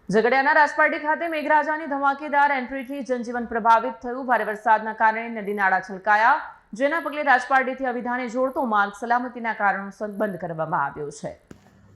ઝઘડિયાના રાજપારડી ખાતે મેઘરાજાની ધમાકેદાર એન્ટ્રીથી જનજીવન પ્રભાવિત થયું। ભારે વરસાદના કારણે નદી નાળા છલકાયા, જેના પગલે રાજપારડીથી અવિધાને જોડતો માર્ગ સલામતીના કારણોસર બંધ કરવામાં આવ્યો છે।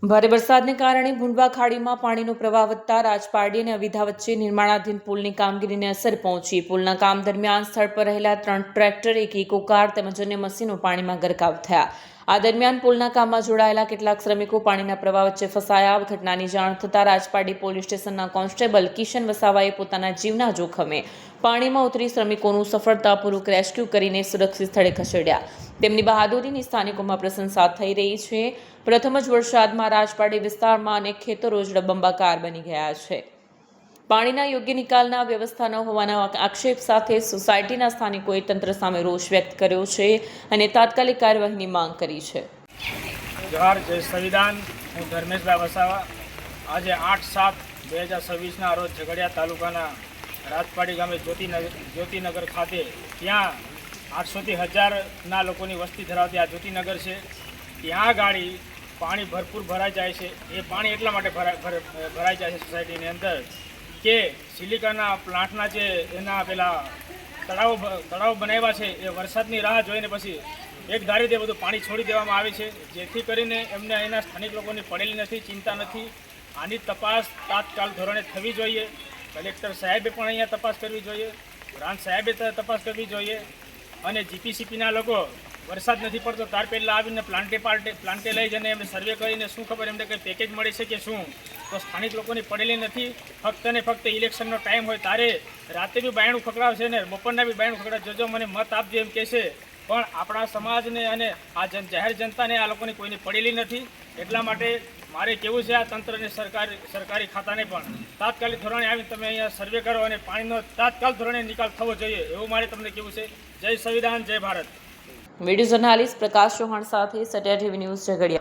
ભારે વરસાદને કારણે ભૂંડવા ખાડીમાં પાણીનો પ્રવાહ વધતા રાજપારડી અને અવિધા વચ્ચે નિર્માણાધીન પુલની કામગીરીને અસર પહોંચી। પુલના કામ દરમિયાન સ્થળ પર રહેલા 3 ટ્રેક્ટર, એક ઇકો કાર તેમજ અન્ય મશીનો પાણીમાં ગરકાવ થયા। આ દરમિયાન પુલના કામમાં જોડાયેલા કેટલાક શ્રમિકો પાણીના પ્રવાહ વચ્ચે ફસાયા। ઘટનાની જાણ થતાં રાજપારડી પોલીસ સ્ટેશનના કોન્સ્ટેબલ કિશન વસાવાએ પોતાના જીવના જોખમે પાણીમાં ઉતરી શ્રમિકોનું સફળતાપૂર્વક રેસ્ક્યુ કરીને સુરક્ષિત સ્થળે ખસેડ્યા। તેમની બહાદુરીની સ્થાનિકોમાં પ્રશંસા થઈ રહી છે। પ્રથમ જ વરસાદમાં રાજપારડી વિસ્તારમાં અનેક ખેતરો જળબંબાકાર બની ગયા છે। પાણીના યોગ્ય નિકાલના વ્યવસ્થા ન હોવાના આક્ષેપ સાથે સોસાયટીના સ્થાનિકોએ તંત્ર સામે રોષ વ્યક્ત કર્યો છે અને તાત્કાલિક કાર્યવાહીની માંગ કરી છે। જોહાર, જય સંવિધાન। હું ધર્મેશભાઈ વસાવા। આજે 8/7/2026ના રોજ ઝઘડિયા તાલુકાના રાજપારડી ગામે જ્યોતિનગર ખાતે ત્યાં 800થી 1000ના લોકોની વસ્તી ધરાવતી આ જ્યોતિનગર છે। ત્યાં ગાડી પાણી ભરપૂર ભરાઈ જાય છે। એ પાણી એટલા માટે ભરાઈ જાય છે સોસાયટીની અંદર કે સિલિકાના પ્લાન્ટના જે એના પેલા તળાવ બનાવ્યા છે એ વરસાદની રાહ જોઈને પછી એક ધારી તે બધું પાણી છોડી દેવામાં આવે છે, જેથી કરીને એમને અહીંના સ્થાનિક લોકોની પડેલી નથી, ચિંતા નથી। આની તપાસ તાત્કાલિક ધોરણે થવી જોઈએ। કલેક્ટર સાહેબે પણ અહીંયા તપાસ કરવી જોઈએ, પ્રાંત સાહેબે તપાસ કરવી જોઈએ અને જીપીસીપીના લોકો વરસાદ નથી પડતો ત્યાર પહેલાં આવીને પ્લાન્ટે લઈ જઈને એમને સર્વે કરીને શું ખબર એમને કંઈ પેકેજ મળે છે કે શું, તો સ્થાનિક લોકોની પડેલી નથી। ફક્ત ને ફક્ત ઇલેક્શનનો ટાઈમ હોય ત્યારે રાતે બી બાયણું ખકડાવશે ને બપોરના બી બાયણું ખકડાવશે, જોજો મને મત આપજો એમ કહેશે, પણ આપણા સમાજને અને આ જાહેર જનતાને આ લોકોની કોઈની પડેલી નથી। એટલા માટે મારે કહેવું છે આ તંત્રને સરકારી ખાતાને પણ તાત્કાલિક ધોરણે આવીને તમે અહીંયા સર્વે કરો અને પાણીનો તાત્કાલિક ધોરણે નિકાલ થવો જોઈએ એવું મારે તમને કહેવું છે। જય સંવિધાન, જય ભારત। વીડિયો જર્નાલિસ્ટ પ્રકાશ ચૌહાણ સાથે સત્યા ટીવી ન્યૂઝ ઝઘડિયા।